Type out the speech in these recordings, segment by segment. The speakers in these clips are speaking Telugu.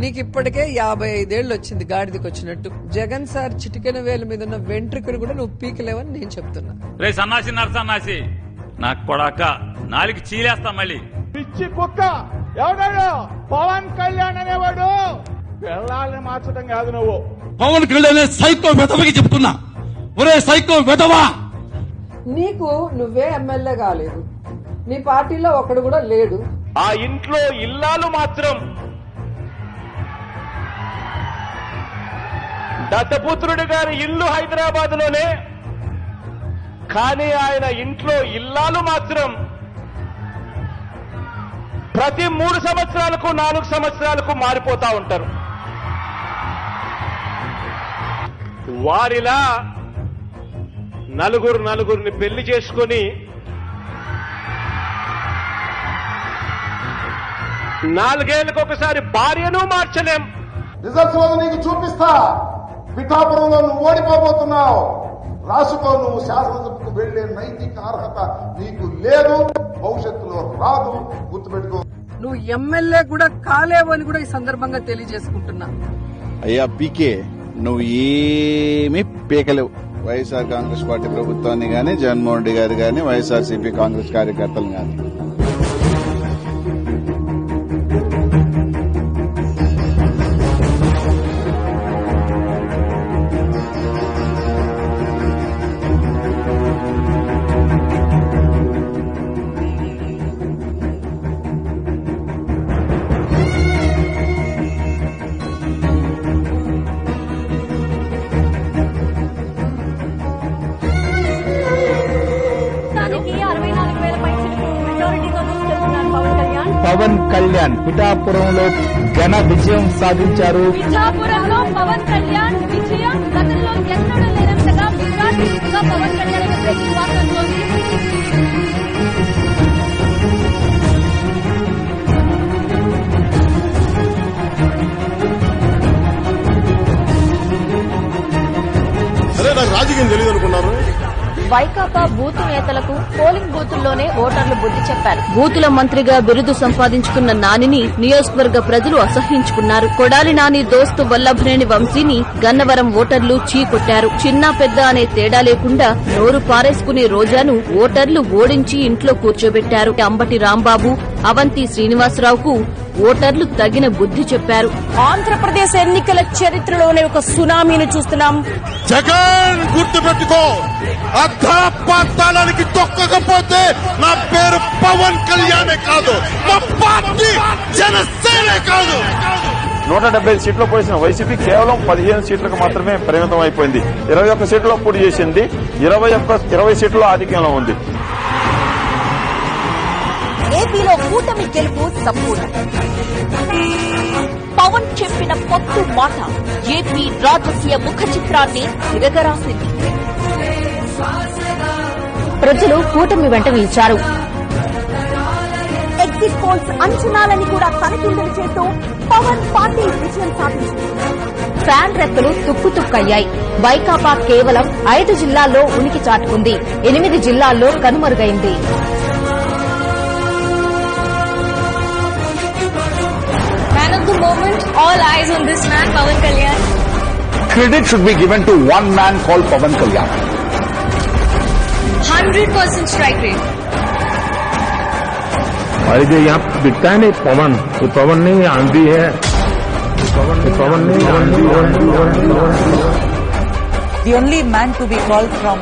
నీకు ఇప్పటికే 55 ఏళ్ళు వచ్చింది గాడిదికి వచ్చినట్టు. జగన్ సార్ చిటికెన వేల మీద ఉన్న వెంట్రుకలు కూడా నువ్వు పీకలేవని నేను చెప్తున్నా. రే సన్నాసి నరసన్నాసి నా కొడాక నాలుగు చీలేస్తా మళ్ళీ. పిచ్చి కుక్క ఎవడాడు? పవన్ కళ్యాణ్ అనేవాడు పిల్లల్ని మార్చడం కాదు. నువ్వు పవన్ కళ్యాణ్ సైకో వెధవకి చెప్తున్నా. ఒరే సైకో వెధవా, నీకు నువ్వే ఎమ్మెల్యే కాలేదు, నీ పార్టీలో ఒకడు కూడా లేడు. ఆ ఇంట్లో ఇల్లాలు మాత్రం దత్తపుత్రుడి గారి ఇల్లు హైదరాబాద్ లోనే, కానీ ఆయన ఇంట్లో ఇల్లాలు మాత్రం ప్రతి 3 సంవత్సరాలకు 4 సంవత్సరాలకు మారిపోతా ఉంటారు. వారిలా నలుగురిని పెళ్లి చేసుకొని 4 ఏళ్లకు ఒకసారి భార్యను మార్చలేం. రిజల్ట్స్ నీకు చూపిస్తా. పిఠాపురంలో నువ్వు ఓడిపోబోతున్నావు. రాసుకో, నువ్వు శాసనసభకు వెళ్లే నైతిక అర్హత నీకు లేదు, భవిష్యత్తులో రాదు, గుర్తుపెట్టుకో. నువ్వు ఎమ్మెల్యే కూడా కాలేవు అని కూడా ఈ సందర్భంగా తెలియజేసుకుంటున్నా. అయ్యా పీకే, నువ్వు ఏమీ పీకలేవు. వైఎస్ఆర్ కాంగ్రెస్ పార్టీ ప్రభుత్వాన్ని గాని, జగన్మోహన్ రెడ్డి గారు గాని, వైఎస్ఆర్సీపీ కాంగ్రెస్ కార్యకర్తలు గాని. పవన్ కళ్యాణ్ పిఠాపురంలో ఘన విజయం సాధించారు. పిఠాపురంలో పవన్ కళ్యాణ్ విజయం గతంలో ఎన్నడూ లేనంతగా విరాట్గా పవన్ కళ్యాణ్ బ్రేకింగ్ వార్త వస్తోంది. రాజకీయం తెలియదు అనుకున్నారు. వైకాపా బూత్ నేతలకు పోలింగ్ బూతుల్లోనే ఓటర్లు బుద్ధి చెప్పారు. బూతుల మంత్రిగా బిరుదు సంపాదించుకున్న నానిని నియోజకవర్గ ప్రజలు అసహ్యించుకున్నారు. కొడాలి నాని దోస్తు వల్లభనేని వంశీని గన్నవరం ఓటర్లు చీకొట్టారు. చిన్న పెద్ద అనే తేడా లేకుండా నోరు పారేసుకునే రోజాను ఓటర్లు ఓడించి ఇంట్లో కూర్చోబెట్టారు. అంబటి రాంబాబు, అవంతి శ్రీనివాసరావుకు ఓటర్లు తగిన బుద్ధి చెప్పారు. ఆంధ్రప్రదేశ్ ఎన్నికల చరిత్రలోనే ఒక సునామీని చూస్తున్నాం. జగన్ గుర్తుపెట్టుకో, అర్ధపాతాళానికి తొక్కకపోతే నా పేరు పవన్ కళ్యాణే కాదు, మా పార్టీ జనసేనే కాదు. 175 సీట్లు పోసిన వైసీపీ కేవలం 15 సీట్లకు మాత్రమే పరిమితం అయిపోయింది. 21 సీట్లలో పోటీ చేసింది. 20 సీట్లలో ఆధిక్యంలో ఉంది. ఏపీలో కూటమి గెలుపు సంపూర్ణ. పవన్ చెప్పిన పొత్తు మాట ఏపీ రాజకీయ ముఖ చిత్రాన్ని తిరగరాసింది. ప్రజలు కూటమి వెంట నిలిచారు. ఎగ్జిట్ పోల్స్ అంచనాలని కూడా తనకిందులు చేస్తూ పవన్ పార్టీ విజయం సాధించింది. ఫ్యాన్ రెక్కలు తుక్కుతుక్కయ్యాయి. వైకాపా కేవలం 5 జిల్లాల్లో ఉనికి చాటుకుంది. 8 జిల్లాల్లో కనుమరుగైంది. Man of the moment, all eyes on this man, Pawan Kalyan. Credit should be given to one man called Pawan Kalyan. 100% strike rate. और जो यहाँ दिखता है नहीं पवन, तो पवन नहीं आंधी है, पवन नहीं आंधी है. The only man to be called from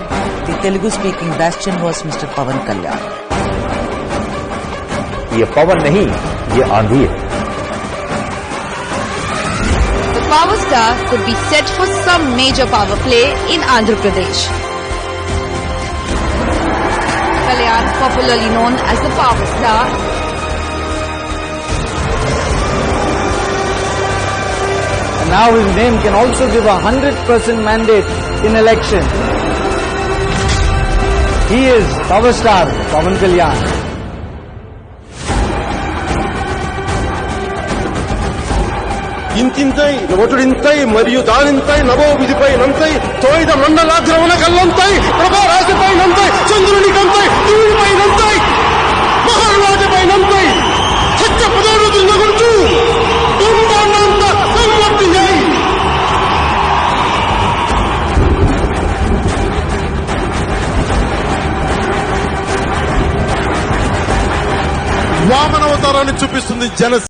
the Telugu speaking bastion was Mr. Pawan Kalyan. ये पवन नहीं, ये आंधी है. The power star could be set for some major power play in Andhra Pradesh. Kalyan, popularly known as the power star, And now his name can also give a 100% mandate in election. He is power star Pawan Kalyan. ఇంతింతై నోటుడింతై మరియు దానింతై నభో విధిపై నంతై తోయిద మండలాగ్రమణ కల్లంతై ప్రభా రాశిపై నంతై చంద్రుని కంతై దేవుడిపై నంతై మహారాజపై నంతై సత్య పదోరుతున్న గురించి బ్రహ్మాండంత వామనవతారాన్ని చూపిస్తుంది జనసేన.